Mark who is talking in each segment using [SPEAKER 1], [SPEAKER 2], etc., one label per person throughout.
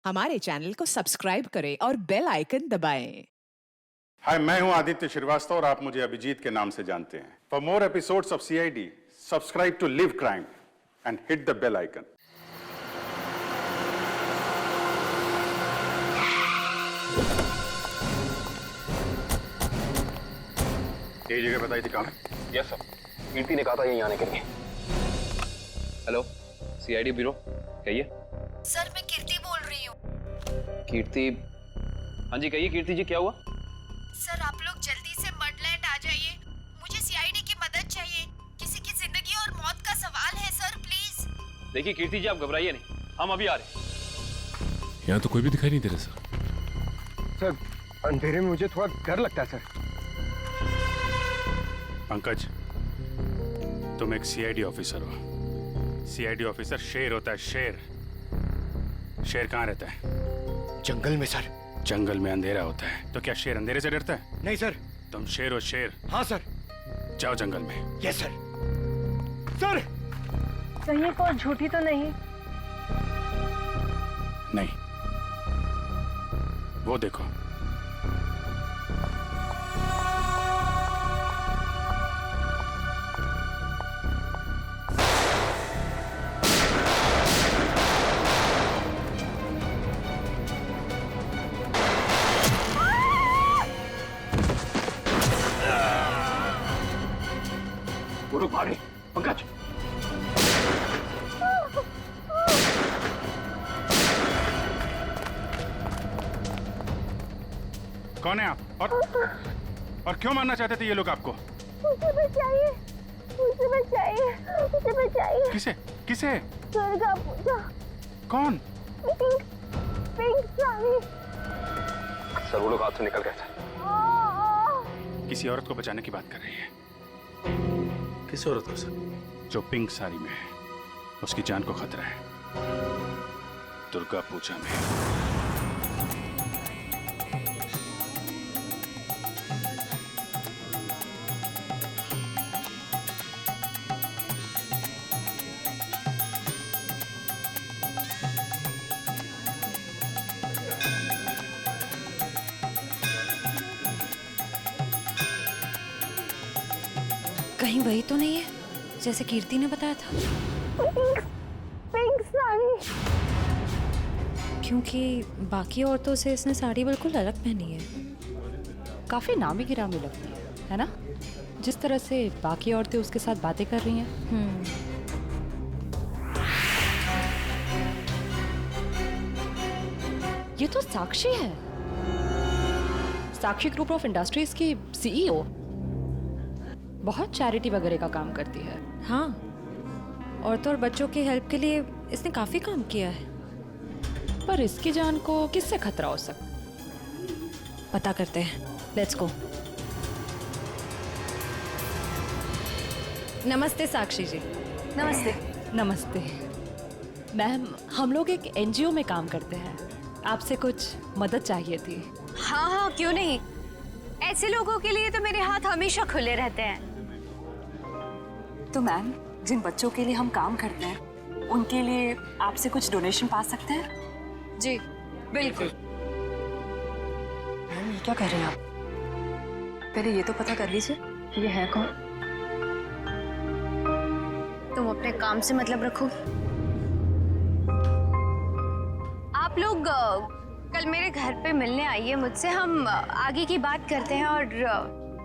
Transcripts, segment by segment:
[SPEAKER 1] हमारे चैनल को सब्सक्राइब करें और बेल आइकन दबाएं।
[SPEAKER 2] हाय, मैं हूं आदित्य श्रीवास्तव और आप मुझे अभिजीत के नाम से जानते हैं। For more episodes of CID, subscribe to LIV Crime and hit the bell icon. ये जगह बताई थी कहाँ है?
[SPEAKER 3] यस सर, कीर्ति ने कहा था यहीं आने के लिए। हेलो, सीआईडी ब्यूरो, कहिए।
[SPEAKER 4] सर, मैं कीर्ति बोल रही हूँ।
[SPEAKER 3] कीर्ति? हाँ जी, कहिए कीर्ति जी, क्या हुआ?
[SPEAKER 4] सर, आप लोग जल्दी से मडलैंड आ जाइए। मुझे सीआईडी की मदद चाहिए। किसी की जिंदगी और मौत का सवाल है सर, प्लीज।
[SPEAKER 3] देखिए कीर्ति जी, आप घबराइए नहीं, हम अभी आ रहे हैं।
[SPEAKER 5] यहाँ तो कोई भी दिखाई नहीं दे रहा सर।
[SPEAKER 6] सर, अंधेरे में मुझे थोड़ा डर लगता है सर।
[SPEAKER 2] पंकज, तुम एक सीआईडी ऑफिसर हो। सीआईडी ऑफिसर शेर होता है, शेर। शेर कहाँ रहता है?
[SPEAKER 6] जंगल में सर।
[SPEAKER 2] जंगल में अंधेरा होता है, तो क्या शेर अंधेरे से डरता है?
[SPEAKER 6] नहीं सर।
[SPEAKER 2] तुम शेर हो, शेर।
[SPEAKER 6] हाँ सर।
[SPEAKER 2] जाओ जंगल में।
[SPEAKER 6] Yes sir. सर,
[SPEAKER 4] कहीं कोई झूठी तो नहीं?
[SPEAKER 2] नहीं, वो देखो।
[SPEAKER 3] वो रुक, भाग रही। पंकज,
[SPEAKER 2] कौन है आप? और क्यों मारना चाहते थे ये लोग आपको?
[SPEAKER 7] मुझे बचाइए, मुझे बचाइए, मुझे बचाइए।
[SPEAKER 2] किसे? किसे?
[SPEAKER 7] दुर्गा पूजा।
[SPEAKER 2] कौन?
[SPEAKER 7] Pink, pink sari.
[SPEAKER 3] सर वो लोग हाथ से निकल गए थे।
[SPEAKER 2] किसी औरत को बचाने की बात कर रही है।
[SPEAKER 5] किस औरत को सर?
[SPEAKER 2] जो पिंक साड़ी में है, उसकी जान को खतरा है। दुर्गा पूजा में।
[SPEAKER 4] कहीं वही तो नहीं है जैसे कीर्ति ने बताया था?
[SPEAKER 7] Pink, pink sari.
[SPEAKER 4] क्योंकि बाकी औरतों से इसने साड़ी बिल्कुल अलग पहनी है।
[SPEAKER 8] काफी नामी गिरामी लगती है ना? जिस तरह से बाकी औरतें उसके साथ बातें कर रही हैं। ये तो साक्षी है, साक्षी ग्रुप ऑफ इंडस्ट्रीज की सीईओ। बहुत चैरिटी वगैरह का काम करती है।
[SPEAKER 4] हाँ, औरतों और बच्चों की हेल्प के लिए इसने काफी काम किया है।
[SPEAKER 8] पर इसकी जान को किससे खतरा हो सकता?
[SPEAKER 4] पता करते हैं, लेट्स गो। नमस्ते साक्षी जी।
[SPEAKER 7] नमस्ते।
[SPEAKER 8] नमस्ते मैम, हम लोग एक एनजीओ में काम करते हैं, आपसे कुछ मदद चाहिए थी।
[SPEAKER 7] हाँ हाँ, क्यों नहीं। ऐसे लोगों के लिए तो मेरे हाथ हमेशा खुले रहते हैं।
[SPEAKER 9] तो मैम, जिन बच्चों के लिए हम काम करते हैं उनके लिए आपसे कुछ डोनेशन पा सकते हैं?
[SPEAKER 7] जी बिल्कुल।
[SPEAKER 9] मैम, ये क्या कर रहे हैं आप? पहले ये तो पता कर लीजिए कि ये है कौन।
[SPEAKER 7] तुम अपने काम से मतलब रखो। आप लोग कल मेरे घर पे मिलने आइए मुझसे, हम आगे की बात करते हैं और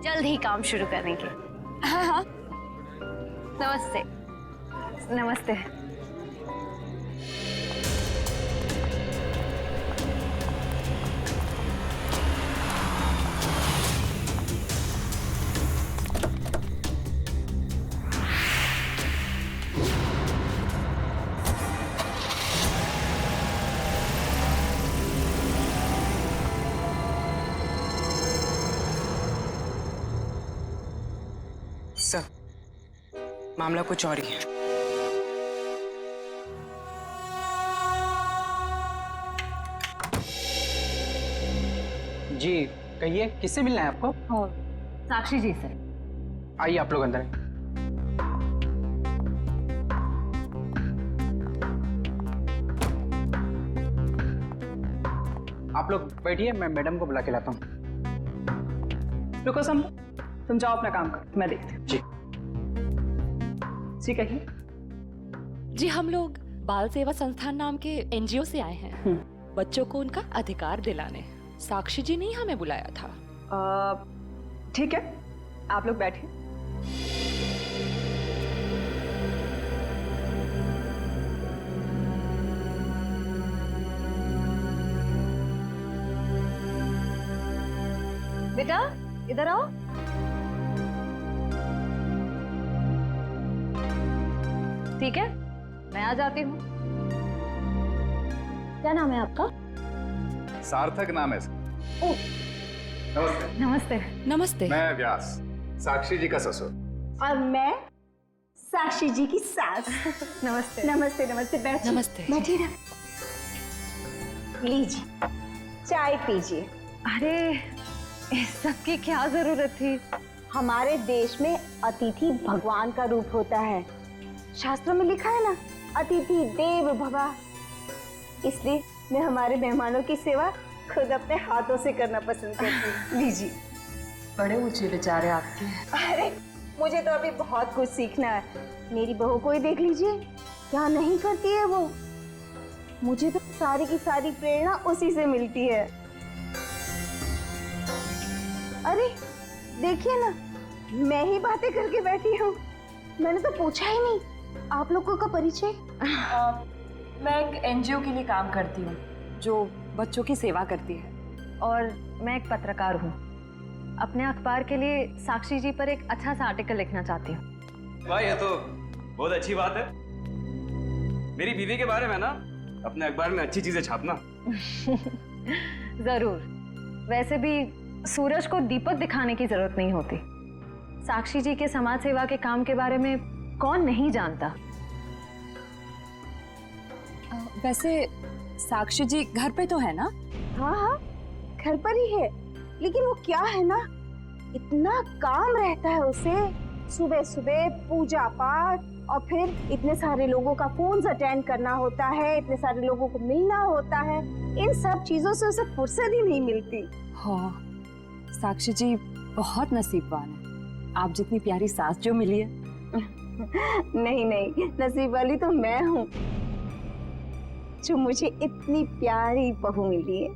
[SPEAKER 7] जल्द ही काम शुरू करेंगे। हाँ हाँ, नमस्ते। नमस्ते।
[SPEAKER 9] सर, मामला कुछ और ही है।
[SPEAKER 10] जी कहिए, किससे मिलना है आपको?
[SPEAKER 9] साक्षी जी से।
[SPEAKER 10] आइए आप लोग अंदर। आप लोग बैठिए, मैं मैडम को बुला के लाता हूँ। रुको सम, तुम जाओ अपना काम कर, मैं देखती हूँ। जी कहिए।
[SPEAKER 8] जी हम लोग बाल सेवा संस्थान नाम के एनजीओ से आए हैं बच्चों को उनका अधिकार दिलाने। साक्षी जी ने ही हमें बुलाया था।
[SPEAKER 9] ठीक है, आप लोग बैठिए।
[SPEAKER 7] बेटा इधर आओ। ठीक है, मैं आ जाती हूँ। क्या नाम है आपका?
[SPEAKER 11] सार्थक नाम है सर।
[SPEAKER 7] ओह,
[SPEAKER 11] नमस्ते।
[SPEAKER 7] नमस्ते।
[SPEAKER 8] नमस्ते।
[SPEAKER 11] मैं व्यास, साक्षी जी का ससुर।
[SPEAKER 12] और मैं साक्षी जी की सास।
[SPEAKER 7] नमस्ते।
[SPEAKER 12] नमस्ते नमस्ते, बैठिए।
[SPEAKER 8] नमस्ते।
[SPEAKER 12] बैठिए ना, लीजिए चाय पीजिए।
[SPEAKER 7] अरे इस सब की क्या जरूरत थी?
[SPEAKER 12] हमारे देश में अतिथि भगवान का रूप होता है। शास्त्रों में लिखा है ना, अतिथि देव भव। इसलिए मैं हमारे मेहमानों की सेवा खुद अपने हाथों से करना पसंद करती हूँ। लीजिए।
[SPEAKER 9] बड़े ऊंचे विचार है आपके।
[SPEAKER 12] अरे मुझे तो अभी बहुत कुछ सीखना है। मेरी बहू को ही देख लीजिए, क्या नहीं करती है वो। मुझे तो सारी की सारी प्रेरणा उसी से मिलती है। अरे देखिए ना, मैं ही बातें करके बैठी हूँ। मैंने तो पूछा ही नहीं आप लोगों का परिचय।
[SPEAKER 9] मैं एक एनजीओ के लिए काम करती हूँ जो बच्चों की सेवा करती है।
[SPEAKER 7] और मैं एक पत्रकार हूँ। अपने अखबार के लिए साक्षी जी पर एक अच्छा सा आर्टिकल लिखना चाहती हूँ।
[SPEAKER 3] वाह, ये तो बहुत अच्छी बात है। मेरी बीवी के बारे में ना अपने अखबार में अच्छी चीजें छापना।
[SPEAKER 7] जरूर। वैसे भी सूरज को दीपक दिखाने की जरूरत नहीं होती। साक्षी जी के समाज सेवा के काम के बारे में कौन नहीं जानता।
[SPEAKER 9] वैसे साक्षी जी घर पे तो है ना?
[SPEAKER 12] हाँ हाँ, घर पर ही है। लेकिन वो क्या है ना, इतना काम रहता है उसे। सुबह सुबह पूजा पाठ, और फिर इतने सारे लोगों का फोन अटेंड करना होता है, इतने सारे लोगों को मिलना होता है। इन सब चीजों से उसे फुर्सत ही नहीं मिलती।
[SPEAKER 9] हाँ, साक्षी जी बहुत नसीबवान है। आप जितनी प्यारी सास जो मिली है।
[SPEAKER 12] नहीं नहीं, नसीब वाली तो मैं हूँ जो मुझे इतनी प्यारी बहू मिली है।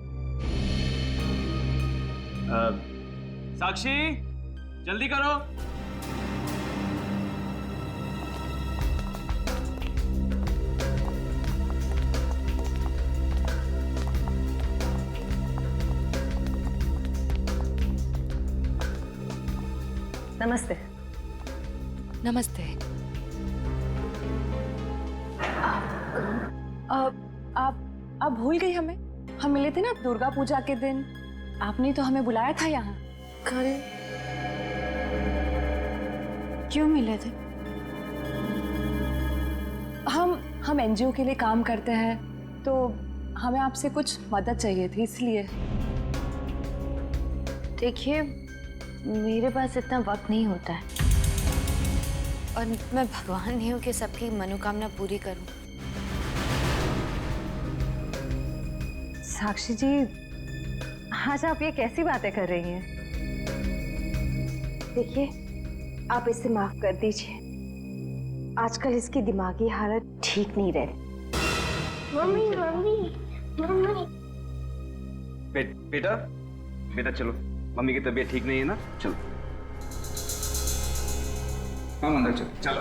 [SPEAKER 3] साक्षी, जल्दी करो।
[SPEAKER 7] नमस्ते।
[SPEAKER 8] नमस्ते।
[SPEAKER 9] आप भूल गई हमें? हम मिले थे ना दुर्गा पूजा के दिन। आपने तो हमें बुलाया था यहाँ।
[SPEAKER 7] क्यों मिले थे?
[SPEAKER 9] हम एनजीओ के लिए काम करते हैं, तो हमें आपसे कुछ मदद चाहिए थी, इसलिए।
[SPEAKER 7] देखिए, मेरे पास इतना वक्त नहीं होता है, और मैं भगवान नहीं हूँ कि सबकी मनोकामना पूरी करूँ। साक्षी जी, आज आप ये कैसी बातें कर रही हैं?
[SPEAKER 12] देखिए, आप इसे माफ कर दीजिए। आजकल इसकी दिमागी हालत ठीक नहीं रही।
[SPEAKER 11] Mummy mummy mummy.
[SPEAKER 3] बेटा बेटा चलो, मम्मी की तबीयत ठीक नहीं है ना, चलो हम अंदर चलो। चलो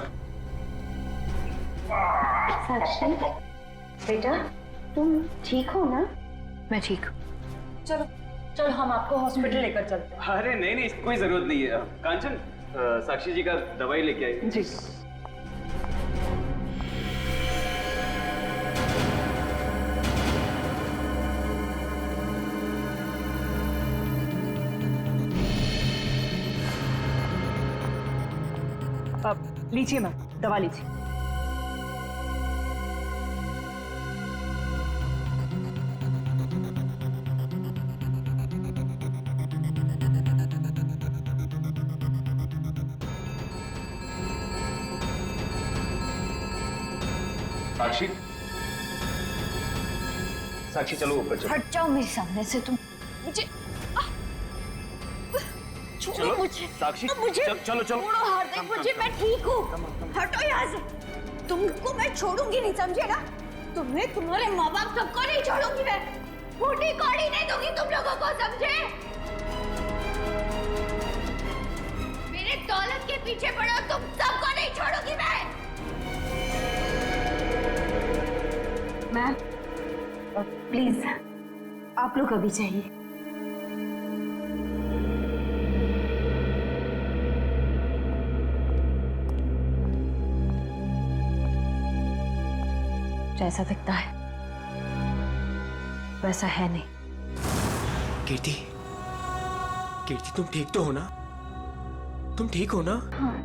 [SPEAKER 12] साक्षी बेटा, तुम ठीक हो ना?
[SPEAKER 7] मैं ठीक हूँ।
[SPEAKER 9] चलो हम आपको हॉस्पिटल लेकर चलते हैं।
[SPEAKER 3] अरे नहीं नहीं, कोई जरूरत नहीं है। कांचन, साक्षी जी का दवाई लेके आई।
[SPEAKER 9] जी। अब लीजिए मैम, दवा लीजिए।
[SPEAKER 3] साक्षी,
[SPEAKER 6] साक्षी चलो ऊपर चलो।
[SPEAKER 7] हट जाओ मेरे सामने से तुम। मुझे छोड़ो मुझे।
[SPEAKER 6] साक्षी
[SPEAKER 7] मुझे
[SPEAKER 6] चलो चलो।
[SPEAKER 7] छोड़ो हार्दिक, मुझे, मैं ठीक हूँ। हटो यहाँ से। तुमको मैं छोड़ूंगी नहीं, समझे ना? तुम्हें, तुम्हारे माँ बाप सबको नहीं छोड़ूंगी मैं। फूटी कौड़ी नहीं दूंगी तुम लोगों को, समझे? मेरे दौलत के पीछे पड़ो, तुम सबको नहीं छोड़ूंगी मैं। मैम प्लीज आप लोग अभी चाहिए। जैसा दिखता है वैसा है नहीं।
[SPEAKER 6] कीर्ति, कीर्ति तुम ठीक तो हो ना? तुम ठीक हो ना?
[SPEAKER 7] हाँ।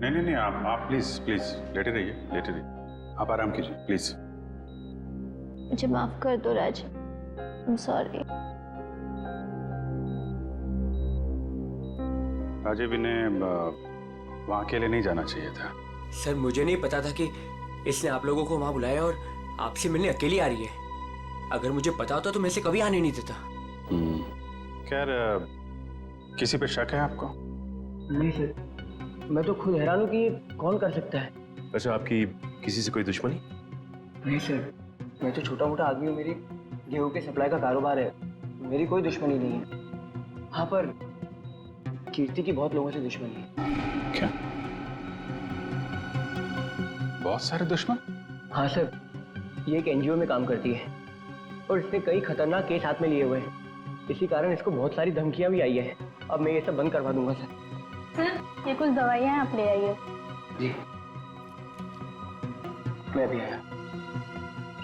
[SPEAKER 2] नहीं, आप प्लीज प्लीज लेटे रहिए। आप आराम कीजिए प्लीज।
[SPEAKER 7] मुझे माफ कर दो राज, I'm sorry।
[SPEAKER 2] राजीव, इन्हें वहाँ अकेले नहीं जाना चाहिए था।
[SPEAKER 6] सर मुझे नहीं पता था कि इसने आप लोगों को वहां बुलाया और आपसे मिलने अकेली आ रही है। अगर मुझे पता होता तो मैं इसे कभी आने नहीं देता।
[SPEAKER 2] खैर, किसी पे शक है आपको?
[SPEAKER 6] नहीं सर, मैं तो खुद हैरान हूँ कि ये कौन कर सकता है।
[SPEAKER 5] अच्छा, आपकी किसी से कोई दुश्मनी?
[SPEAKER 6] नहीं सर, मैं तो छोटा मोटा आदमी हूँ। मेरी गेहूं के सप्लाई का कारोबार है, मेरी कोई दुश्मनी नहीं है। हाँ, पर कीर्ति की बहुत लोगों से दुश्मनी है।
[SPEAKER 2] क्या? बहुत सारे दुश्मन?
[SPEAKER 6] हाँ सर, ये एक एनजीओ में काम करती है और इसने कई खतरनाक केस हाथ में लिए हुए हैं। इसी कारण इसको बहुत सारी धमकियां भी आई है। अब मैं ये सब बंद करवा दूंगा सर।
[SPEAKER 7] सर ये कुछ दवाइयाँ आप ले आइए।
[SPEAKER 6] जी, मैं भी आया।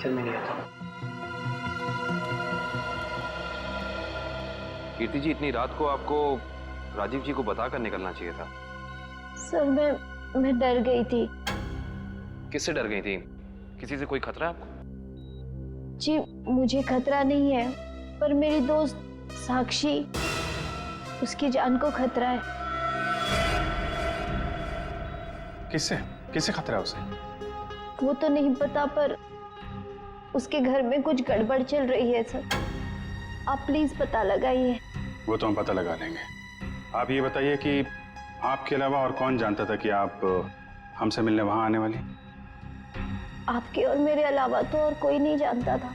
[SPEAKER 6] चल मैं ले आता हूँ।
[SPEAKER 3] कीर्ति जी, इतनी रात को आपको राजीव जी को बताकर निकलना चाहिए था।
[SPEAKER 7] सर मैं डर गई थी।
[SPEAKER 3] किससे डर गई थी? किसी से कोई खतरा है आपको?
[SPEAKER 7] जी मुझे खतरा नहीं है, पर मेरी दोस्त साक्षी, उसकी जान को खतरा है।
[SPEAKER 2] किससे खतरा है उसे?
[SPEAKER 7] वो तो नहीं पता, पर उसके घर में कुछ गड़बड़ चल रही है सर। आप प्लीज पता लगाइए।
[SPEAKER 2] वो तो हम पता लगा लेंगे। आप ये बताइए कि आपके अलावा और कौन जानता था कि आप हमसे मिलने वहां आने वाली?
[SPEAKER 7] आपके और मेरे अलावा तो और कोई नहीं जानता था।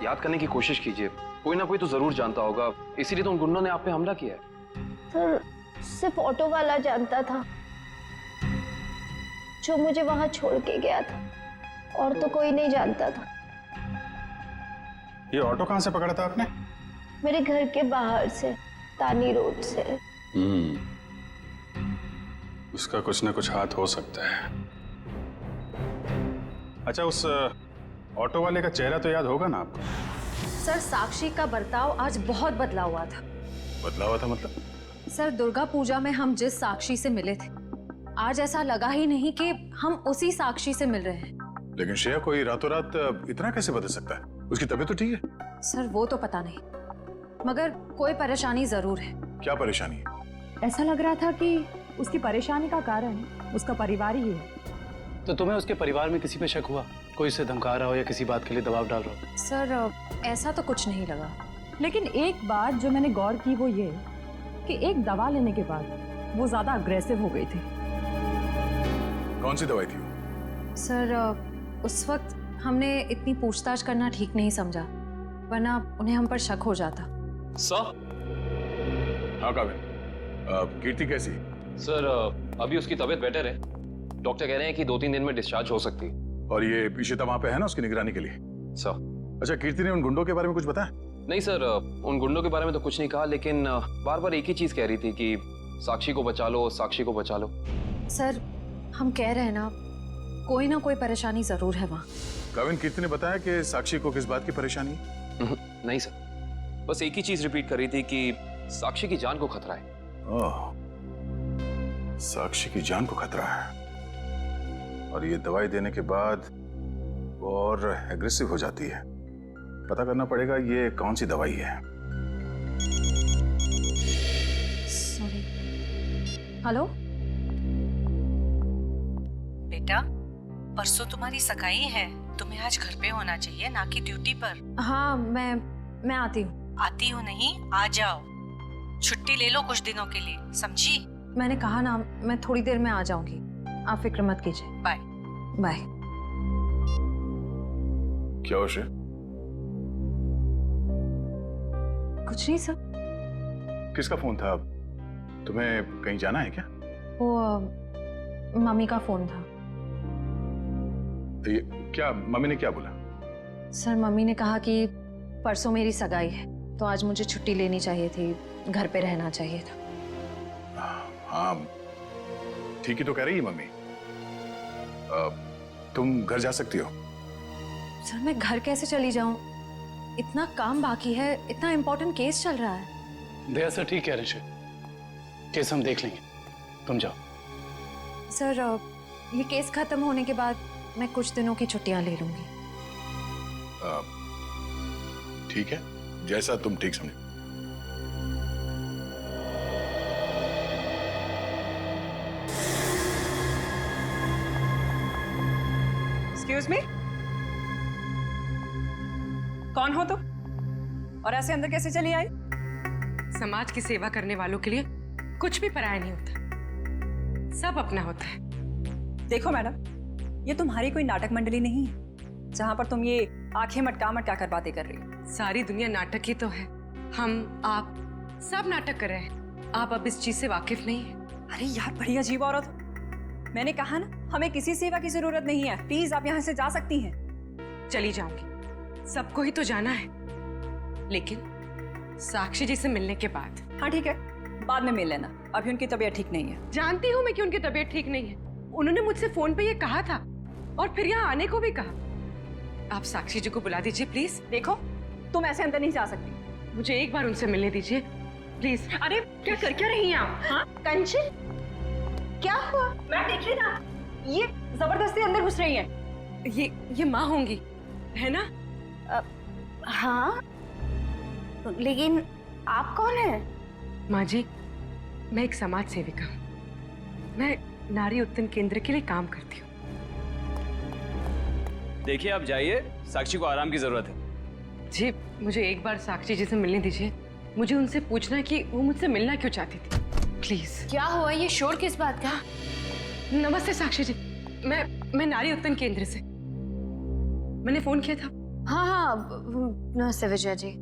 [SPEAKER 3] याद करने की कोशिश कीजिए, कोई ना कोई तो जरूर जानता होगा, इसीलिए तो उन गुंडों ने आप पे हमला किया है।
[SPEAKER 7] सर सिर्फ ऑटो वाला जानता था, जो मुझे वहां छोड़ के गया था, और तो कोई नहीं जानता था।
[SPEAKER 2] ये ऑटो कहाँ से पकड़ा था आपने?
[SPEAKER 7] मेरे घर के बाहर से, तानी रोड से।
[SPEAKER 2] उसका कुछ ना कुछ हाथ हो सकता है। अच्छा, उस ऑटो वाले का चेहरा तो याद होगा ना आपको?
[SPEAKER 13] सर साक्षी का बर्ताव आज बहुत बदला हुआ था।
[SPEAKER 5] बदला हुआ था मतलब?
[SPEAKER 13] सर दुर्गा पूजा में हम जिस साक्षी से मिले थे, आज ऐसा लगा ही नहीं कि हम उसी साक्षी से मिल रहे हैं।
[SPEAKER 5] लेकिन श्रेया, कोई रातों रात इतना कैसे बदल सकता है? उसकी तबीयत तो ठीक है?
[SPEAKER 13] सर वो तो पता नहीं, मगर कोई परेशानी जरूर है।
[SPEAKER 5] क्या परेशानी है?
[SPEAKER 10] ऐसा लग रहा था कि उसकी परेशानी का कारण उसका परिवार ही है।
[SPEAKER 14] तो तुम्हें उसके परिवार में किसी पे शक हुआ? कोई उसे धमका रहा हो या किसी बात के लिए दबाव डाल रहा हो?
[SPEAKER 13] सर ऐसा तो कुछ नहीं लगा।
[SPEAKER 10] लेकिन एक बात जो मैंने गौर की वो ये कि एक दवा लेने के बाद वो ज्यादा अग्रेसिव हो गई थी।
[SPEAKER 5] कौन सी दवाई थी वो?
[SPEAKER 13] सर उस वक्त हमने इतनी पूछताछ करना ठीक नहीं समझा, वरना उन्हें हम पर शक हो जाता।
[SPEAKER 3] सर?
[SPEAKER 5] हाँ काबिल, कीर्ति कैसी?
[SPEAKER 3] सर अभी उसकी तबीयत बेटर है। डॉक्टर कह रहे हैं कि 2-3 दिन में डिस्चार्ज हो सकती है।
[SPEAKER 5] और ये इशिता वहां पे है ना उसकी निगरानी के लिए?
[SPEAKER 3] सर।
[SPEAKER 5] अच्छा, कीर्ति ने उन गुंडों के बारे में कुछ बताया?
[SPEAKER 3] नहीं सर, उन गुंडों के बारे में तो कुछ नहीं कहा, लेकिन बार बार एक ही चीज कह रही थी कि साक्षी को बचा लो, साक्षी को बचा लो।
[SPEAKER 13] सर हम कह रहे हैं ना कोई परेशानी जरूर है वहाँ।
[SPEAKER 5] काविन, कीर्ति ने बताया कि साक्षी को किस बात की परेशानी है?
[SPEAKER 3] नहीं सर, बस एक ही चीज रिपीट कर रही थी कि साक्षी की जान को खतरा है।
[SPEAKER 5] ओह, साक्षी की जान को खतरा है। और ये दवाई देने के बाद वो और एग्रेसिव हो जाती है। पता करना पड़ेगा ये कौन सी दवाई है।
[SPEAKER 13] सॉरी। हेलो
[SPEAKER 9] बेटा, परसों तुम्हारी सगाई है, तुम्हें आज घर पे होना चाहिए, ना कि ड्यूटी पर।
[SPEAKER 13] हाँ, मैं आती हूँ।
[SPEAKER 9] आती हो नहीं, आ जाओ। छुट्टी ले लो कुछ दिनों के लिए, समझी?
[SPEAKER 13] मैंने कहा ना, मैं थोड़ी देर में आ जाऊंगी, आप फिक्र मत कीजिए।
[SPEAKER 9] Bye
[SPEAKER 13] bye.
[SPEAKER 5] क्या हो श्रेय?
[SPEAKER 13] कुछ नहीं सर।
[SPEAKER 5] किसका फोन था? तुम्हें कहीं जाना है क्या?
[SPEAKER 13] वो मम्मी का फोन था।
[SPEAKER 5] ये क्या, मम्मी ने क्या बोला?
[SPEAKER 13] सर, मम्मी ने कहा कि परसों मेरी सगाई है, तो आज मुझे छुट्टी लेनी चाहिए थी, घर पे रहना चाहिए था।
[SPEAKER 5] हाँ, ठीक ही तो कह रही है मम्मी। तुम घर जा सकती हो।
[SPEAKER 13] सर, मैं घर कैसे चली जाऊं? इतना काम बाकी है, इतना इम्पोर्टेंट केस चल रहा है।
[SPEAKER 14] दया सर ठीक कह रहे हैं, केस हम देख लेंगे, तुम जाओ।
[SPEAKER 13] सर, ये केस खत्म होने के बाद मैं कुछ दिनों की छुट्टियां ले लूंगी।
[SPEAKER 5] ठीक है, जैसा तुम ठीक समझो।
[SPEAKER 9] एक्सक्यूज मी, कौन हो तुम और ऐसे अंदर कैसे चली आई? समाज की सेवा करने वालों के लिए कुछ भी पराया नहीं होता, सब अपना होता है।
[SPEAKER 15] देखो मैडम, ये तुम्हारी कोई नाटक मंडली नहीं है जहां पर तुम ये आंखें मटका मटका कर बातें कर रही हो।
[SPEAKER 9] सारी दुनिया नाटक ही तो है, हम आप सब नाटक कर रहे हैं। आप अब इस चीज से वाकिफ नहीं है।
[SPEAKER 15] अरे यार, बड़ी अजीब औरत हो। मैंने कहा ना, हमें किसी सेवा की जरूरत नहीं है, प्लीज आप यहाँ से जा सकती हैं।
[SPEAKER 9] चली जाऊंगी, सबको ही तो जाना है, लेकिन साक्षी जी से मिलने के बाद।
[SPEAKER 15] हाँ ठीक है, बाद में मिल लेना, अभी उनकी तबीयत ठीक नहीं है।
[SPEAKER 9] जानती हूँ मैं कि उनकी तबीयत ठीक नहीं है, उन्होंने मुझसे फोन पे ये कहा था और फिर यहाँ आने को भी कहा। आप साक्षी जी को बुला दीजिए प्लीज।
[SPEAKER 15] देखो, तुम ऐसे अंदर नहीं जा सकती,
[SPEAKER 9] मुझे एक बार उनसे मिलने दीजिए प्लीज।
[SPEAKER 15] अरे क्या कर क्या रही हैं आप? हाँ कंचन, क्या हुआ? मैं देख रही ना, ये जबरदस्ती अंदर घुस रही हैं।
[SPEAKER 9] ये माँ होंगी, है ना?
[SPEAKER 12] हाँ, लेकिन आप कौन हैं?
[SPEAKER 9] माँ जी, मैं एक समाज सेविका हूँ, मैं नारी उत्थान केंद्र के लिए काम करती हूँ।
[SPEAKER 3] देखिए आप जाइए, साक्षी को आराम की जरूरत है।
[SPEAKER 9] जी, मुझे एक बार साक्षी जी से मिलने दीजिए, मुझे उनसे पूछना है कि वो मुझसे मिलना क्यों चाहती थी, प्लीज।
[SPEAKER 7] क्या हुआ? ये शोर किस बात का?
[SPEAKER 9] नमस्ते साक्षी जी, मैं नारी उत्थान केंद्र से, मैंने फोन किया था।
[SPEAKER 7] हाँ, नमस्ते विजया जी।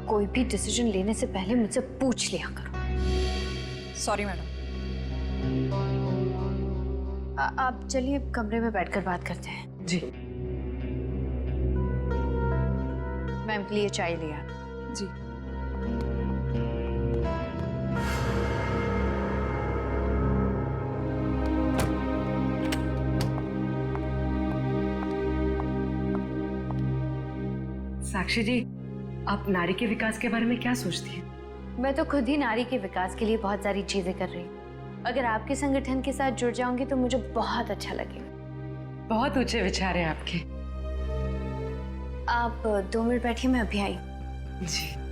[SPEAKER 7] कोई भी डिसीजन लेने से पहले मुझसे पूछ लिया करो।
[SPEAKER 15] Sorry madam.
[SPEAKER 7] आप चलिए कमरे में बैठकर बात करते हैं।
[SPEAKER 9] जी।
[SPEAKER 7] मैम के लिए चाय लिया।
[SPEAKER 15] जी।
[SPEAKER 9] साक्षी जी, आप नारी के विकास के बारे में क्या सोचती हैं?
[SPEAKER 7] मैं तो खुद ही नारी के विकास के लिए बहुत सारी चीजें कर रही हूँ। अगर आपके संगठन के साथ जुड़ जाऊंगी तो मुझे बहुत अच्छा लगेगा।
[SPEAKER 9] बहुत ऊंचे विचार हैं आपके।
[SPEAKER 7] आप 2 मिनट बैठिए, मैं अभी आई।
[SPEAKER 9] जी।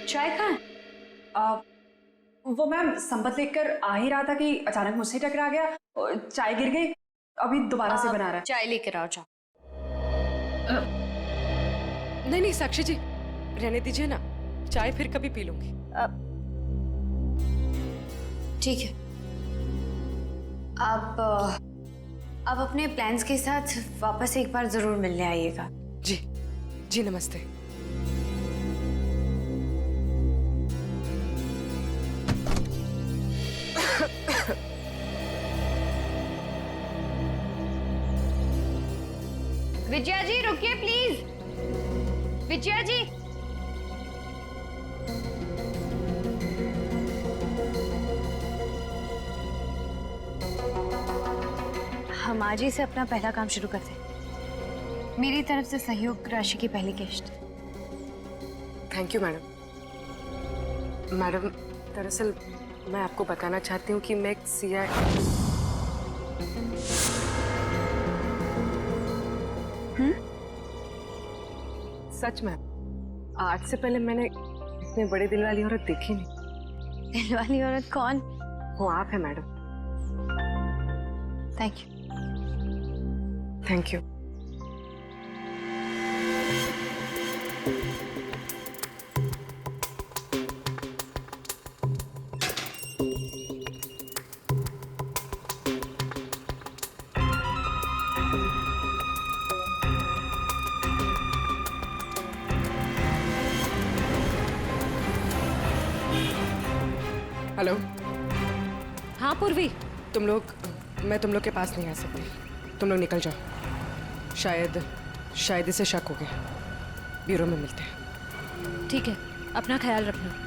[SPEAKER 15] चाय कहाँ है? वो मैम संपत लेकर आ ही रहा था कि अचानक मुझसे टकरा गया, चाय गिर गई, अभी दोबारा से बना रहा है।
[SPEAKER 7] चाय लेकर आओ। जाओ।
[SPEAKER 9] नहीं साक्षी जी, रहने दीजिए ना, चाय फिर कभी पी लूंगी।
[SPEAKER 7] ठीक है, आप अपने प्लान्स के साथ वापस एक बार जरूर मिलने आइएगा।
[SPEAKER 9] जी जी, नमस्ते।
[SPEAKER 7] विजया जी रुकिए प्लीज। विजया जी। हम आज ही से अपना पहला काम शुरू करते हैं। मेरी तरफ से सहयोग राशि की पहली किश्त।
[SPEAKER 9] Thank you madam. मैडम दरअसल मैं आपको बताना चाहती हूँ कि मैं एक CI। सच में आज से पहले मैंने इतने बड़े दिल वाली औरत देखी नहीं।
[SPEAKER 7] दिल वाली औरत कौन?
[SPEAKER 9] वो आप है madam.
[SPEAKER 7] Thank you.
[SPEAKER 9] Thank you. Hello.
[SPEAKER 8] हाँ पूर्वी।
[SPEAKER 9] मैं तुम लोग के पास नहीं आ सकती। तुम लोग निकल जाओ। शायद इसे शक हो गया। ब्यूरो में मिलते हैं।
[SPEAKER 8] ठीक है, अपना ख्याल रखना।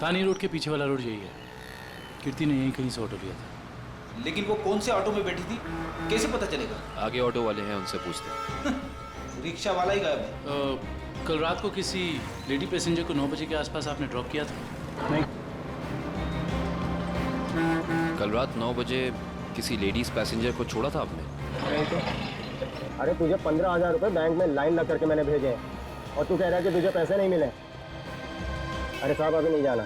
[SPEAKER 14] तानी रोड के पीछे वाला रोड यही है। कीर्ति ने यहीं कहीं से ऑटो लिया था।
[SPEAKER 16] लेकिन वो कौन से ऑटो में बैठी थी कैसे पता चलेगा?
[SPEAKER 17] आगे ऑटो वाले हैं, उनसे पूछते हैं।
[SPEAKER 16] रिक्शा वाला ही गायब है।
[SPEAKER 14] कल रात को किसी लेडी पैसेंजर को 9 बजे के आसपास आपने ड्रॉप किया था? नहीं।
[SPEAKER 17] कल रात 9 बजे किसी लेडीज पैसेंजर को छोड़ा था आपने?
[SPEAKER 6] नहीं तो। अरे तुझे 15,000 रुपए बैंक में लाइन लग करके मैंने भेजे हैं और तू कह रहा है कि तुझे पैसे नहीं मिले। अरे साहब अभी नहीं जाना।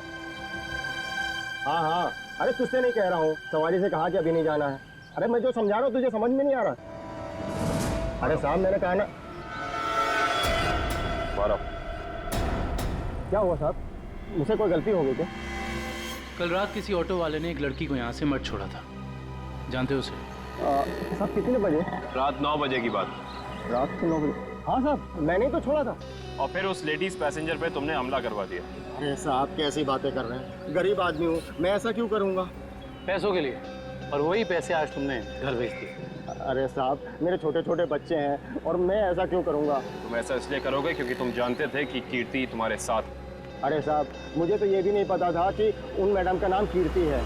[SPEAKER 6] हाँ, अरे तुझसे नहीं कह रहा हूँ, सवारी से कहा कि अभी नहीं जाना है। अरे मैं जो समझा रहा हूँ तुझे समझ में नहीं आ रहा। अरे साहब मैंने कहा ना। क्या हुआ साहब, मुझसे कोई गलती हो गई क्या?
[SPEAKER 14] कल रात किसी ऑटो वाले ने एक लड़की को यहाँ से मर्ड छोड़ा था, जानते हो उसे?
[SPEAKER 6] साहब कितने बजे?
[SPEAKER 18] रात 9 बजे की बात।
[SPEAKER 6] रात के 9 बजे? हाँ साहब मैंने ही तो छोड़ा था।
[SPEAKER 18] और फिर उस लेडीज पैसेंजर पे तुमने हमला करवा दिया।
[SPEAKER 6] अरे साहब कैसी बातें कर रहे हैं, गरीब आदमी हूँ मैं, ऐसा क्यों करूँगा?
[SPEAKER 14] पैसों के लिए, और वही पैसे आज तुमने घर भेज दिए।
[SPEAKER 6] अरे साहब मेरे छोटे छोटे बच्चे हैं और मैं ऐसा क्यों करूँगा?
[SPEAKER 18] तुम ऐसा इसलिए करोगे क्योंकि तुम जानते थे कि कीर्ति तुम्हारे साथ।
[SPEAKER 6] अरे साहब मुझे तो ये भी नहीं पता था कि उन मैडम का नाम कीर्ति है,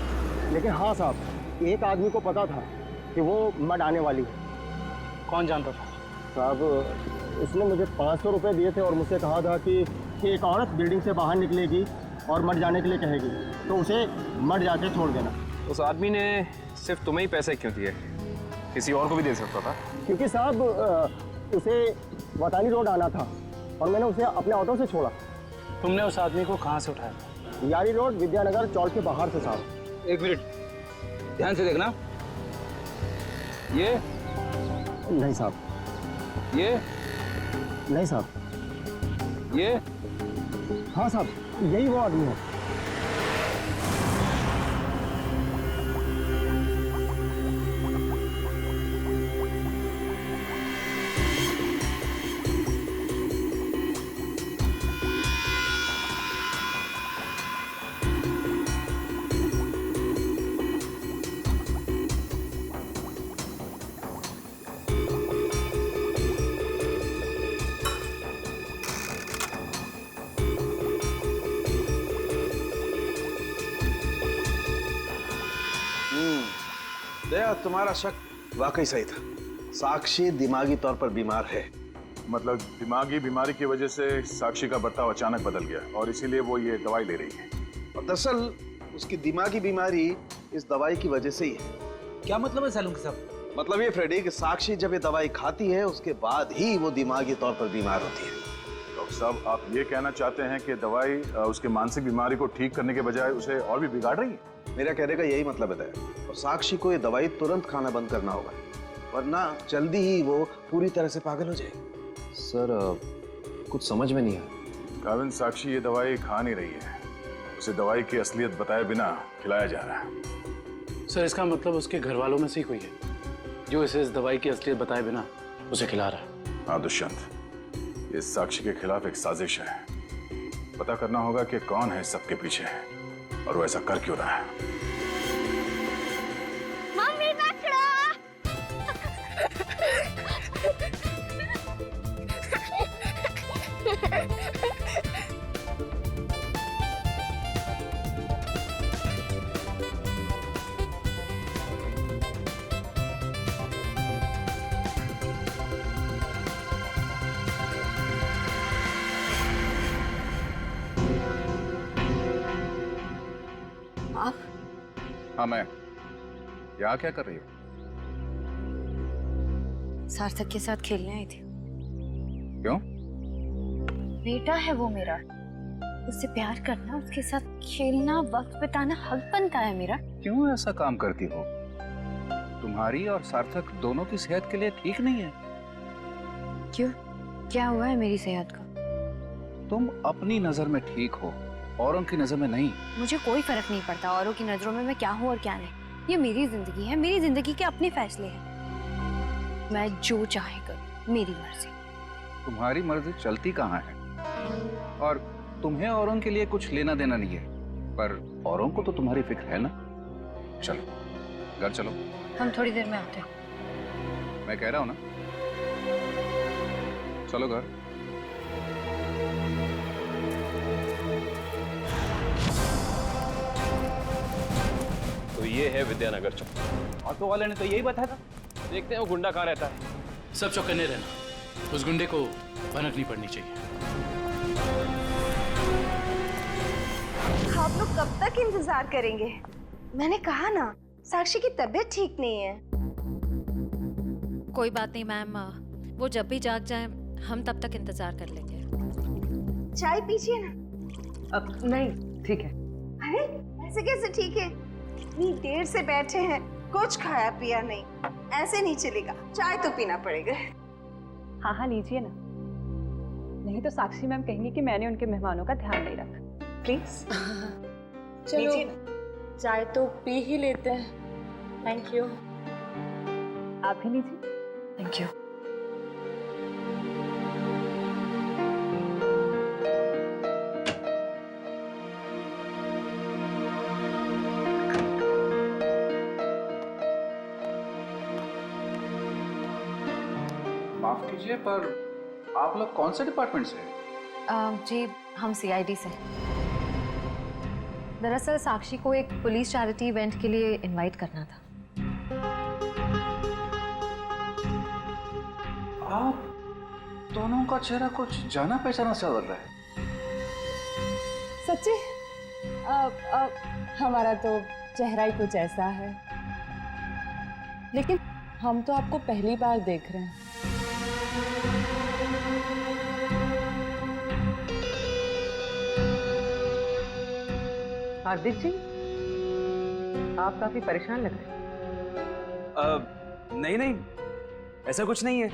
[SPEAKER 6] लेकिन हाँ साहब एक आदमी को पता था कि वो मर्ड आने वाली है।
[SPEAKER 14] कौन जानता था?
[SPEAKER 6] साहब उसने मुझे 500 रुपये दिए थे और मुझसे कहा था कि एक औरत बिल्डिंग से बाहर निकलेगी और मर जाने के लिए कहेगी तो उसे मर जाके छोड़ देना।
[SPEAKER 18] उस आदमी ने सिर्फ तुम्हें ही पैसे क्यों दिए? किसी और को भी दे सकता था।
[SPEAKER 6] क्योंकि साहब उसे वतानी रोड आना था और मैंने उसे अपने ऑटो से छोड़ा।
[SPEAKER 14] तुमने उस आदमी को कहाँ से उठाया?
[SPEAKER 6] यारी रोड विद्यानगर चौक के बाहर से साहब।
[SPEAKER 16] एक मिनट ध्यान से देखना। ये
[SPEAKER 6] नहीं साहब।
[SPEAKER 16] ये
[SPEAKER 6] नहीं साहब।
[SPEAKER 16] ये
[SPEAKER 6] हाँ साहब यही वो आदमी है।
[SPEAKER 16] दया तुम्हारा शक वाकई सही था।
[SPEAKER 19] साक्षी दिमागी तौर पर बीमार है।
[SPEAKER 5] मतलब दिमागी बीमारी की वजह से साक्षी का बर्ताव अचानक बदल गया और इसीलिए वो ये दवाई ले रही है।
[SPEAKER 19] और दरअसल उसकी दिमागी बीमारी इस दवाई की वजह से ही है।
[SPEAKER 16] क्या मतलब है सालून साहब?
[SPEAKER 19] मतलब ये फ्रेडी कि साक्षी जब ये दवाई खाती है उसके बाद ही वो दिमागी तौर पर बीमार होती है।
[SPEAKER 5] डॉक्टर साहब, आप ये कहना चाहते हैं कि दवाई उसके मानसिक बीमारी को ठीक करने के बजाय उसे और भी बिगाड़ रही है?
[SPEAKER 19] मेरा कहने का यही मतलब है दया। और साक्षी को ये दवाई तुरंत खाना बंद करना होगा, वरना जल्दी ही वो पूरी तरह से पागल हो जाएगी।
[SPEAKER 17] सर कुछ समझ में नहीं आया।
[SPEAKER 5] काविन, साक्षी ये दवाई खा नहीं रही है, उसे दवाई की असलियत बताए बिना खिलाया जा रहा है।
[SPEAKER 14] सर इसका मतलब उसके घर वालों में से ही कोई है जो इसे इस दवाई की असलियत बताए बिना उसे खिला रहा है।
[SPEAKER 5] हाँ दुष्यंत, ये साक्षी के खिलाफ एक साजिश है। पता करना होगा कि कौन है सबके पीछे और वो ऐसा कर क्यों रहा है।
[SPEAKER 4] मम्मी पकड़ो।
[SPEAKER 7] आप?
[SPEAKER 11] हाँ मैं। यहाँ क्या कर रही हो?
[SPEAKER 7] सार्थक के साथ खेलने आई थी।
[SPEAKER 11] क्यों?
[SPEAKER 7] बेटा है वो मेरा, उससे प्यार करना, उसके साथ खेलना, वक्त बिताना हक बनता है मेरा।
[SPEAKER 11] क्यों ऐसा काम करती हो? तुम्हारी और सार्थक दोनों की सेहत के लिए ठीक नहीं है।
[SPEAKER 7] क्यों? क्या हुआ है मेरी सेहत को?
[SPEAKER 11] तुम अपनी नजर में ठीक हो, औरों की नजर में नहीं।
[SPEAKER 7] मुझे कोई फर्क नहीं पड़ता औरों की नजरों में मैं क्या हूँ और क्या नहीं। ये मेरी जिंदगी है, मेरी जिंदगी के अपने फैसले हैं। मैं जो चाहे करूँ, मेरी मर्जी।
[SPEAKER 11] तुम्हारी मर्जी चलती कहाँ है? और तुम्हें औरों के लिए कुछ लेना देना नहीं है, पर औरों को तो तुम्हारी फिक्र है ना। चलो घर चलो।
[SPEAKER 7] हम थोड़ी देर में आते हैं।
[SPEAKER 11] मैं कह रहा हूँ ना, चलो घर।
[SPEAKER 18] तो ये है विद्यानगर चौक। ऑटो वाले ने तो यही बताया था। देखते हैं वो गुंडा कहाँ रहता है।
[SPEAKER 14] सब चौकन्ने रहना, उस गुंडे को भनक नहीं पड़नी चाहिए।
[SPEAKER 12] आप लोग कब तक इंतजार करेंगे? मैंने कहा ना, साक्षी की तबीयत ठीक नहीं है।
[SPEAKER 8] कोई बात नहीं मैम, वो जब भी जाग जाए हम तब तक इंतजार कर लेंगे।
[SPEAKER 12] चाय पीजिए ना।
[SPEAKER 15] अब नहीं, ठीक है।
[SPEAKER 12] अरे ऐसे कैसे ठीक है? इतनी देर से बैठे हैं, कुछ खाया पिया नहीं, ऐसे नहीं चलेगा। चाय तो पीना पड़ेगा।
[SPEAKER 10] हाँ हाँ लीजिए ना, नहीं तो साक्षी मैम कहेंगी कि मैंने उनके मेहमानों का ध्यान नहीं रखा। प्लीज
[SPEAKER 8] चलो चाय तो पी ही लेते हैं। Thank you.
[SPEAKER 10] आप भी लीजिए।
[SPEAKER 7] Thank you.
[SPEAKER 11] माफ कीजिए, पर आप लोग कौन से डिपार्टमेंट से हैं?
[SPEAKER 13] जी हम सीआईडी से। दरअसल साक्षी को एक पुलिस चैरिटी इवेंट के लिए इनवाइट करना था।
[SPEAKER 11] आप दोनों का चेहरा कुछ जाना पहचाना सा लग रहा है।
[SPEAKER 10] सच्ची? हमारा तो चेहरा ही कुछ ऐसा है, लेकिन हम तो आपको पहली बार देख रहे हैं।
[SPEAKER 9] हार्दिक जी, आप काफी परेशान लग रहे हैं।
[SPEAKER 3] नहीं नहीं, ऐसा कुछ नहीं है।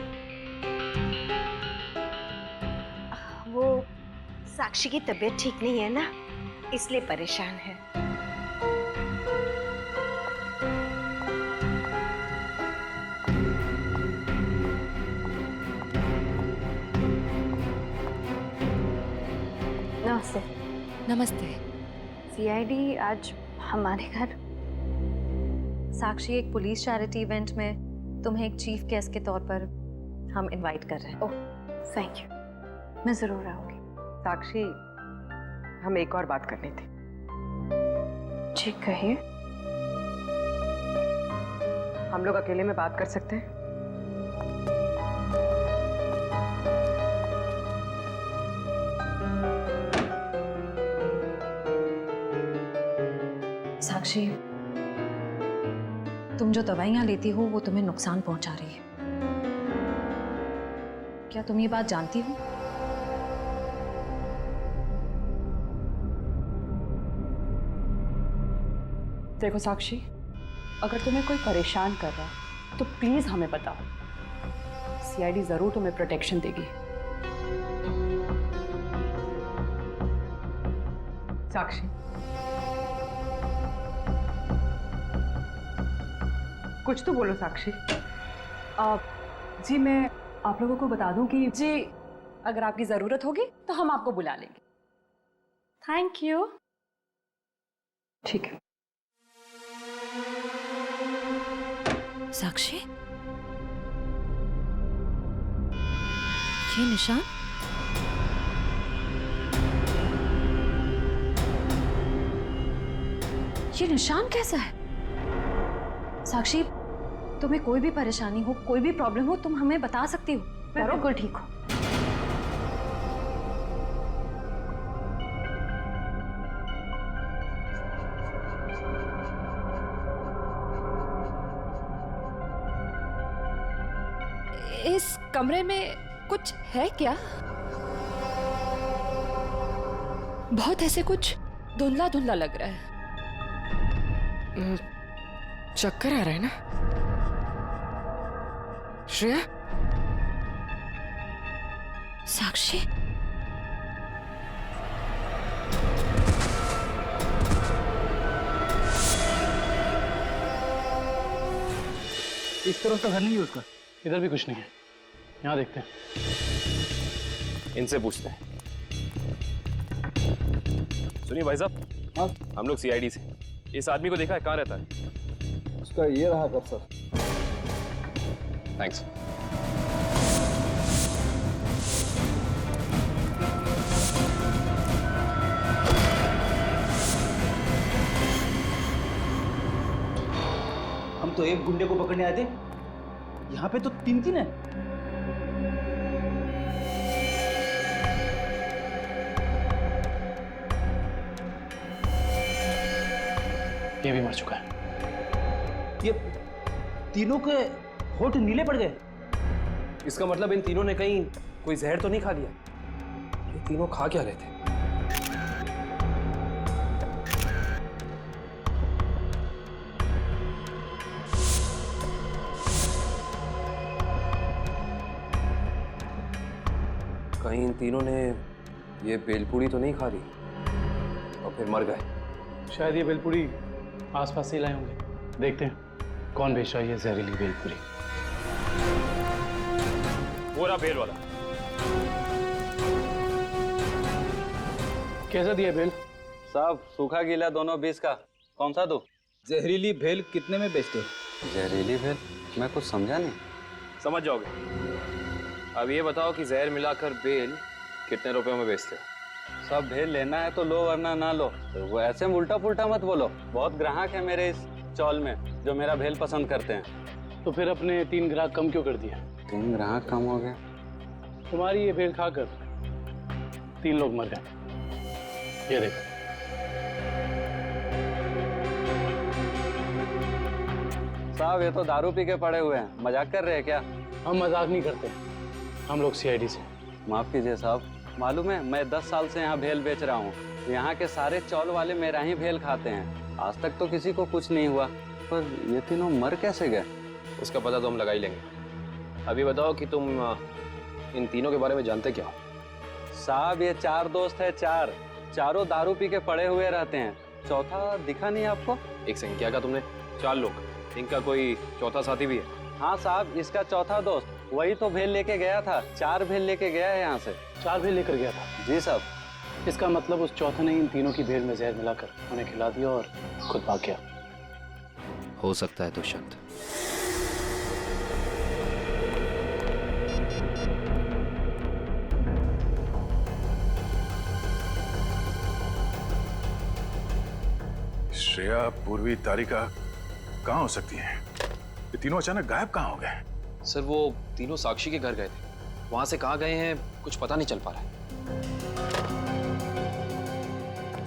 [SPEAKER 12] वो साक्षी की तबीयत ठीक नहीं है ना, इसलिए परेशान है।
[SPEAKER 7] नमस्ते।
[SPEAKER 8] नमस्ते।
[SPEAKER 13] सीआईडी आज हमारे घर। साक्षी, एक पुलिस चैरिटी इवेंट में तुम्हें एक चीफ गेस्ट के तौर पर हम इनवाइट कर रहे हैं।
[SPEAKER 7] ओह थैंक यू, मैं जरूर आऊंगी।
[SPEAKER 9] साक्षी, हम एक और बात करनी थी।
[SPEAKER 7] जी कहिए।
[SPEAKER 9] हम लोग अकेले में बात कर सकते हैं?
[SPEAKER 13] साक्षी, तुम जो दवाइयां लेती हो वो तुम्हें नुकसान पहुंचा रही है। क्या तुम ये बात जानती हो?
[SPEAKER 10] देखो साक्षी, अगर तुम्हें कोई परेशान कर रहा है तो प्लीज हमें बताओ। सीआईडी जरूर तुम्हें प्रोटेक्शन देगी।
[SPEAKER 9] साक्षी, कुछ तो बोलो साक्षी।
[SPEAKER 10] जी मैं आप लोगों को बता दूं कि जी अगर आपकी जरूरत होगी तो हम आपको बुला लेंगे। Thank you. ठीक है।
[SPEAKER 13] साक्षी, ये निशान? ये निशान कैसा है? साक्षी, तुम्हें कोई भी परेशानी हो, कोई भी प्रॉब्लम हो, तुम हमें बता सकती हो। मैं बिल्कुल ठीक हूँ।
[SPEAKER 8] इस कमरे में कुछ है क्या? बहुत ऐसे कुछ धुंधला धुंधला लग रहा है।
[SPEAKER 9] चक्कर आ रहा है ना श्रेया?
[SPEAKER 13] साक्षी,
[SPEAKER 14] इस तरफ तो घर नहीं है उसका। इधर भी कुछ नहीं है। यहाँ देखते हैं।
[SPEAKER 18] इनसे पूछते हैं। सुनिए भाई साहब, हाँ हम लोग सीआईडी से। इस आदमी को देखा है, कहाँ रहता है?
[SPEAKER 16] उसका ये रहा कर सर।
[SPEAKER 18] थैंक्स।
[SPEAKER 16] हम तो एक गुंडे को पकड़ने आए थे, यहाँ पे तो तीन तीन है।
[SPEAKER 14] ये भी मर चुका है।
[SPEAKER 16] ये तीनों के होठ नीले पड़ गए।
[SPEAKER 18] इसका मतलब इन तीनों ने कहीं कोई जहर तो नहीं खा लिया? ये तीनों खा क्या रहे थे? कहीं इन तीनों ने ये बेलपूड़ी तो नहीं खा ली और फिर मर गए?
[SPEAKER 14] शायद ये बेलपूड़ी आसपास से लाए होंगे। देखते हैं कौन बेच रहा है ये जहरीली बेलपूड़ी।
[SPEAKER 18] वो रहा बेल वाला।
[SPEAKER 14] कैसा दिया बेल?
[SPEAKER 16] साहब सूखा गीला दोनों 20 का। कौन सा दो? जहरीली भेल कितने में बेचते हो?
[SPEAKER 18] जहरीली भेल? मैं कुछ समझा नहीं। समझ जाओगे। अब ये बताओ कि जहर मिलाकर बेल कितने रुपयों में बेचते हो?
[SPEAKER 16] सब भेल लेना है तो लो वरना ना लो। तो वो ऐसे उल्टा पुल्टा मत बोलो। बहुत ग्राहक है मेरे इस चौल में जो मेरा भेल पसंद करते हैं।
[SPEAKER 14] तो फिर अपने 3 ग्राहक कम क्यों कर दिया?
[SPEAKER 16] 3 ग्राहक कम हो गए?
[SPEAKER 14] तुम्हारी ये भेल खाकर 3 लोग मर गए। ये देखो।
[SPEAKER 16] साहब ये तो दारू पी के पड़े हुए हैं। मजाक कर रहे हैं क्या?
[SPEAKER 14] हम मजाक नहीं करते। हम लोग सीआईडी से।
[SPEAKER 16] माफ कीजिए साहब, मालूम है मैं 10 साल से यहाँ भेल बेच रहा हूँ। यहाँ के सारे चौल वाले मेरा ही भेल खाते हैं। आज तक तो किसी को कुछ नहीं हुआ, पर ये तीनों मर कैसे गए?
[SPEAKER 18] उसका पता तो हम लगा ही लेंगे। अभी बताओ कि तुम इन तीनों के बारे में जानते क्या हो?
[SPEAKER 16] साहब ये 4 दोस्त है। चारों दारू पी के पड़े हुए रहते हैं। चौथा दिखा नहीं आपको?
[SPEAKER 18] एक सेकंड, क्या कहा तुमने? 4 लोग। इनका कोई चौथा साथी भी है?
[SPEAKER 16] हाँ साहब, इसका चौथा दोस्त वही तो भेल लेके गया था। 4 भेल लेके गया है यहाँ से।
[SPEAKER 14] 4 भेल लेकर गया था?
[SPEAKER 16] जी साहब।
[SPEAKER 14] इसका मतलब उस चौथे ने इन तीनों की भेल में जहर मिलाकर उन्हें खिला दिया और खुद भाग गया।
[SPEAKER 17] हो सकता है दुष्यंत।
[SPEAKER 5] श्रेया, पूर्वी, तारिका कहाँ हो सकती हैं? ये तीनों अचानक गायब कहाँ हो गए?
[SPEAKER 17] सर वो तीनों साक्षी के घर गए थे। वहां से कहाँ गए हैं कुछ पता नहीं चल पा रहा है।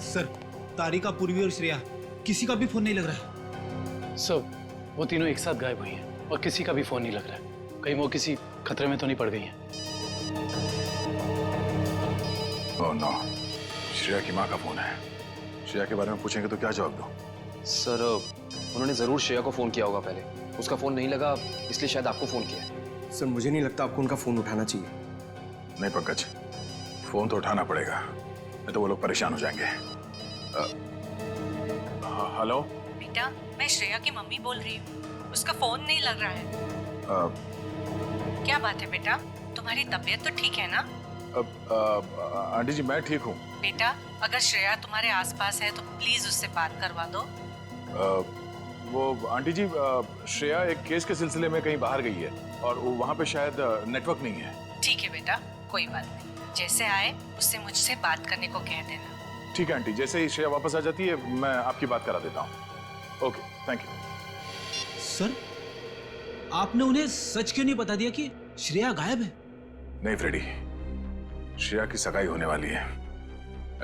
[SPEAKER 20] सर तारिका, पूर्वी और श्रेया किसी का भी फोन नहीं लग रहा है।
[SPEAKER 14] सर, वो तीनों एक साथ गायब हुई हैं और किसी का भी फोन नहीं लग रहा है। कहीं वो किसी खतरे में तो नहीं पड़ गई हैं?
[SPEAKER 5] ओह नो, श्रेया की माँ का फोन है। श्रेया के बारे में पूछेंगे तो क्या जवाब दो?
[SPEAKER 17] सर, उन्होंने जरूर श्रेया को फोन किया होगा पहले। उसका फोन नहीं लगा, इसलिए शायद आपको फोन किया है।
[SPEAKER 3] सर मुझे नहीं लगता आपको उनका फोन उठाना चाहिए।
[SPEAKER 5] नहीं पंकज, फोन तो उठाना पड़ेगा, नहीं तो वो लोग परेशान हो जाएंगे। हेलो
[SPEAKER 21] बेटा, मैं श्रेया की मम्मी बोल रही हूँ। उसका फोन नहीं लग रहा है। क्या बात है बेटा, तुम्हारी तबीयत तो ठीक है ना?
[SPEAKER 5] आंटी जी मैं ठीक हूँ।
[SPEAKER 21] बेटा, अगर श्रेया तुम्हारे आसपास है तो प्लीज उससे बात करवा दो।
[SPEAKER 5] वो आंटी जी, श्रेया एक केस के सिलसिले में कहीं बाहर गई है और वहाँ पे शायद नेटवर्क नहीं है।
[SPEAKER 21] ठीक है बेटा, कोई बात नहीं। जैसे आए उससे मुझसे बात करने को कह देना।
[SPEAKER 5] ठीक है आंटी, जैसे ही श्रेया वापस आ जाती है मैं आपकी बात करा देता हूँ। Okay, thank you.
[SPEAKER 20] सर, आपने उन्हें सच क्यों नहीं बता दिया कि श्रेया गायब है?
[SPEAKER 5] नहीं फ्रेडी, श्रेया की सगाई होने वाली है।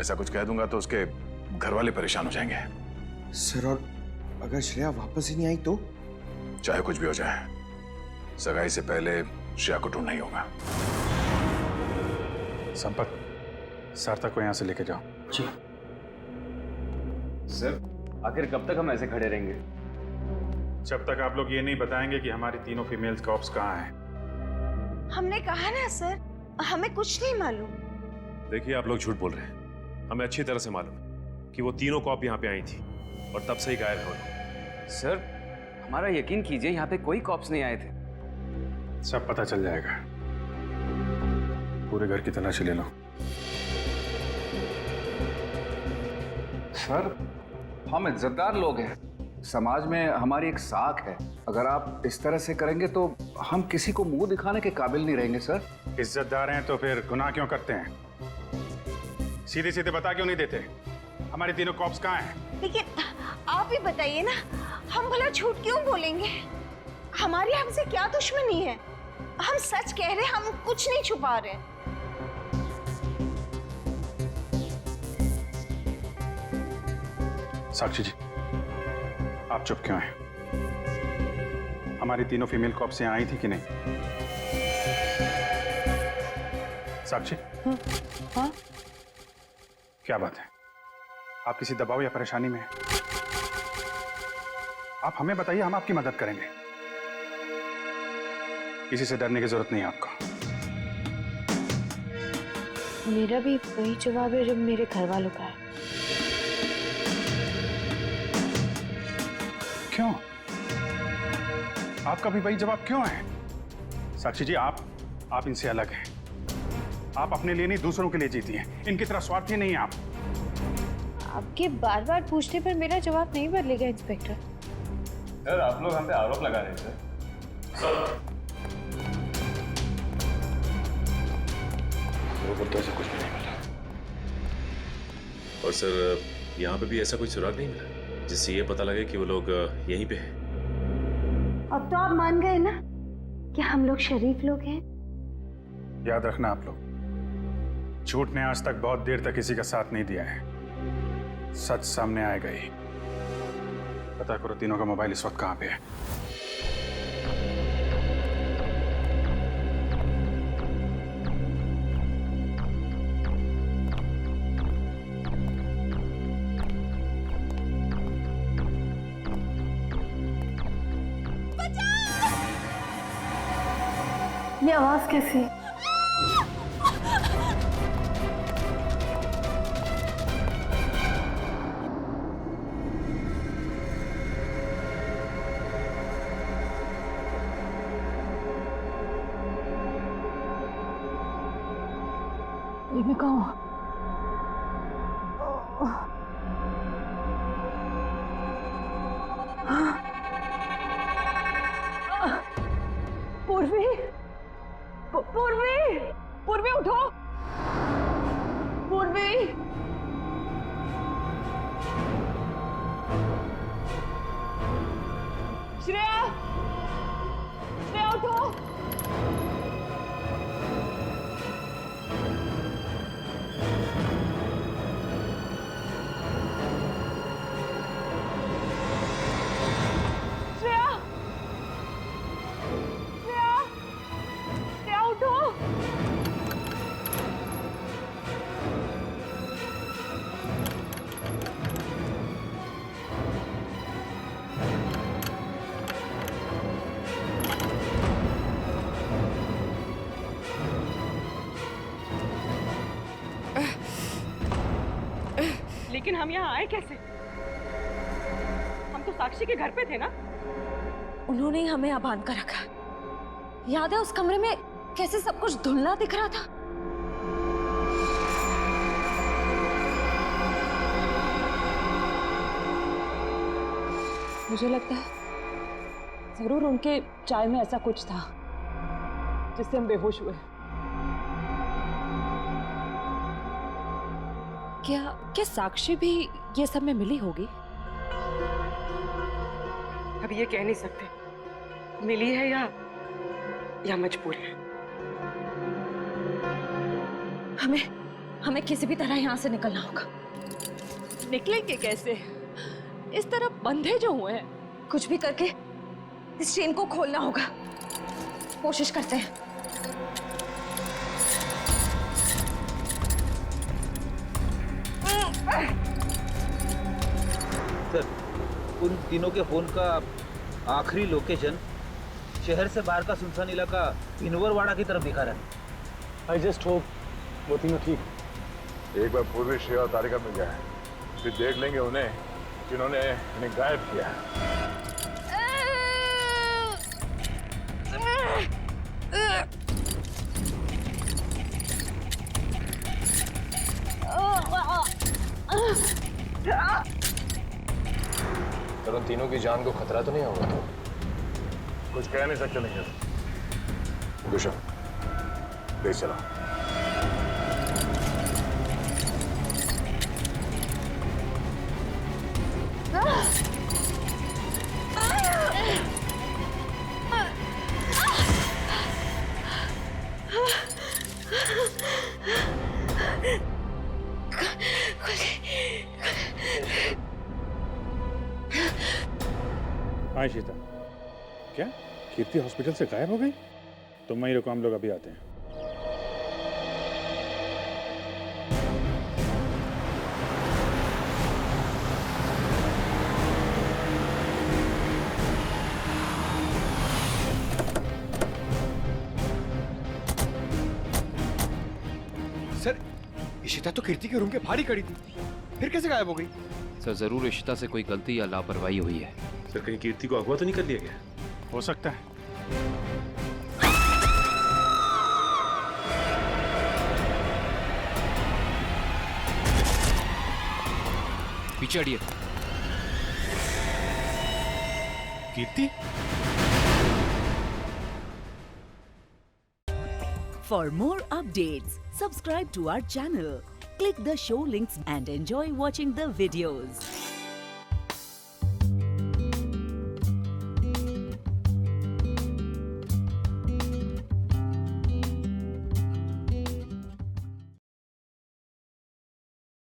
[SPEAKER 5] ऐसा कुछ कह दूंगा तो उसके घर वाले परेशान हो जाएंगे।
[SPEAKER 3] सर, और अगर श्रेया वापस ही नहीं आई तो?
[SPEAKER 5] चाहे कुछ भी हो जाए, सगाई से पहले श्रेया को ढूंढना ही होगा।
[SPEAKER 2] संपत, सार्थक को यहाँ से लेके जाओ।
[SPEAKER 3] जी
[SPEAKER 16] सर, आखिर कब तक हम ऐसे खड़े रहेंगे?
[SPEAKER 2] जब तक आप लोग ये नहीं बताएंगे कि हमारी तीनों फीमेल्स कॉप्स कहाँ हैं।
[SPEAKER 12] हमने कहा ना सर, हमें कुछ नहीं मालूम।
[SPEAKER 18] देखिए, आप लोग झूठ बोल रहे हैं। हमें अच्छी तरह से मालूम है कि वो तीनों कॉप यहाँ पे आई थी और तब से ही गायब हो गई।
[SPEAKER 3] सर, हमारा यकीन कीजिए, यहाँ पे कोई कॉप्स नहीं आए थे।
[SPEAKER 2] सब पता चल जाएगा। पूरे घर की तलाशी ले लो।
[SPEAKER 11] सर, हम इज्जतदार लोग हैं, समाज में हमारी एक साख है। अगर आप इस तरह से करेंगे तो हम किसी को मुंह दिखाने के काबिल नहीं रहेंगे। सर,
[SPEAKER 2] इज्जतदार हैं तो फिर गुनाह क्यों करते हैं? सीधे सीधे बता क्यों नहीं देते हमारी तीनों कॉप्स कहाँ हैं?
[SPEAKER 12] लेकिन आप ही बताइए ना, हम भला झूठ क्यों बोलेंगे? हमारी हमसे क्या दुश्मनी है? हम सच कह रहे हैं, हम कुछ नहीं छुपा रहे।
[SPEAKER 2] साक्षी जी, आप चुप क्यों हैं? हमारी तीनों फीमेल कॉप्स यहाँ आई थी कि नहीं? साक्षी?
[SPEAKER 8] हाँ?
[SPEAKER 2] क्या बात है? आप किसी दबाव या परेशानी में हैं? आप हमें बताइए, हम आपकी मदद करेंगे। किसी से डरने की जरूरत नहीं है आपको।
[SPEAKER 7] मेरा भी वही जवाब है जो मेरे घर वालों का है।
[SPEAKER 2] क्यों? आपका भी वही जवाब क्यों है? साक्षी जी, आप इनसे अलग हैं। आप अपने लिए नहीं, दूसरों के लिए जीती हैं। इनकी तरह स्वार्थी नहीं है आप।
[SPEAKER 7] आपके बार बार पूछने पर मेरा जवाब नहीं बदलेगा इंस्पेक्टर।
[SPEAKER 16] सर, आप लोग हम पे आरोप लगा रहे हैं। सर,
[SPEAKER 18] तो ऐसा कुछ भी नहीं मिला। और सर, यहाँ पे भी ऐसा कोई सुराग नहीं मिला जिससे ये पता लगे कि वो लोग यहीं पे हैं।
[SPEAKER 12] अब तो आप मान गए ना कि हम लोग शरीफ लोग हैं।
[SPEAKER 2] याद रखना आप लोग, झूठ ने आज तक बहुत देर तक किसी का साथ नहीं दिया है। सच सामने आएगा ही। पता करो तीनों का मोबाइल इस वक्त कहाँ पे है।
[SPEAKER 10] ये आवाज कैसी? ये मैं कहूँ पूर्वी, पूर्वी, पूर्वी उठो, पूर्वी। श्रेया, श्रेया उठो।
[SPEAKER 9] लेकिन हम यहाँ आए कैसे? हम तो साक्षी के घर पे थे ना।
[SPEAKER 13] उन्होंने ही हमें यहाँ बांध कर रखा। याद है उस कमरे में कैसे सब कुछ धुंधला दिख रहा था?
[SPEAKER 10] मुझे लगता है जरूर उनके चाय में ऐसा कुछ था जिससे हम बेहोश हुए।
[SPEAKER 8] क्या साक्षी भी ये सब में मिली होगी?
[SPEAKER 9] अब ये कह नहीं सकते मिली है या मजबूर है।
[SPEAKER 13] हमें किसी भी तरह यहाँ से निकलना होगा।
[SPEAKER 10] निकलेंगे कैसे? इस तरह बंधे जो हुए हैं।
[SPEAKER 13] कुछ भी करके इस चेन को खोलना होगा। कोशिश करते हैं।
[SPEAKER 20] सर, उन तीनों के फोन का आखिरी लोकेशन शहर से बाहर का सुनसान इलाका इनवरवाड़ा की तरफ दिखा रहा है।
[SPEAKER 14] आई जस्ट होप वो तीनों ठीक।
[SPEAKER 5] एक बार पूर्वी श्रेया और तारिका मिल जाए, फिर देख लेंगे उन्हें जिन्होंने इन्हें गायब किया है।
[SPEAKER 17] पर उन तीनों की जान को खतरा तो नहीं होगा?
[SPEAKER 5] कुछ कह नहीं सकते नहीं। दुष्यंत, ले चला।
[SPEAKER 2] हाँ शीता, क्या कीर्ति हॉस्पिटल से गायब हो गई? तुम वहीं रुको, हम लोग अभी आते हैं।
[SPEAKER 17] सर, इशिता तो कीर्ति के रूम के बाहर ही खड़ी थी, फिर कैसे गायब हो गई?
[SPEAKER 18] सर जरूर इशिता से कोई गलती या लापरवाही हुई है।
[SPEAKER 14] सर कहीं कीर्ति को अगवा तो नहीं कर लिया गया?
[SPEAKER 2] हो सकता है।
[SPEAKER 18] पीछे हटिए।
[SPEAKER 14] कीर्ति?
[SPEAKER 1] For more updates, subscribe to our channel, click the show links and enjoy watching the videos.